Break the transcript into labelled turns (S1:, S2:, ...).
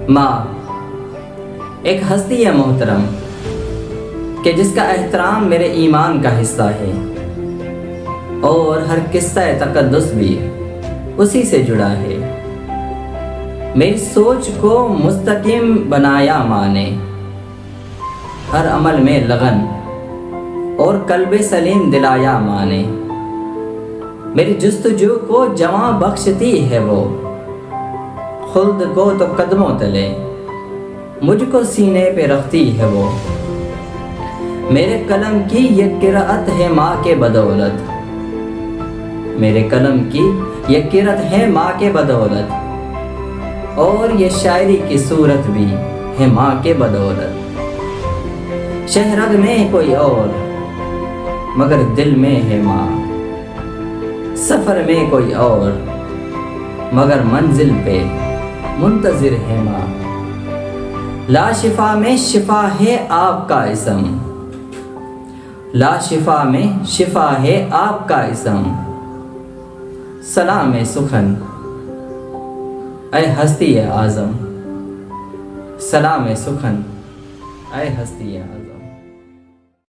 S1: ماں ایک ہستی ہے محترم کہ جس کا احترام میرے ایمان کا حصہ ہے، اور ہر قصہ تقدس بھی اسی سے جڑا ہے۔ میری سوچ کو مستقیم بنایا ماں نے، ہر عمل میں لگن اور قلب سلیم دلایا ماں نے۔ میری جستجو کو جواں بخشتی ہے وہ، خلد کو تو قدموں تلے مجھ کو سینے پہ رکھتی ہے وہ۔ میرے قلم کی یہ قرأت ہے ماں کے بدولت، میرے قلم کی یہ قرأت ہے ماں کے بدولت، اور یہ شاعری کی صورت بھی ہے ماں کے بدولت۔ شہرگ میں کوئی اور مگر دل میں ہے ماں، سفر میں کوئی اور مگر منزل پہ منتظر ہے ماں۔ لا شفا میں شفا ہے آپ کا اسم، لا شفا میں شفا ہے آپ کا اسم۔ سلام سخن اے ہستی اعظم، سلام سخن اے ہستی اعظم۔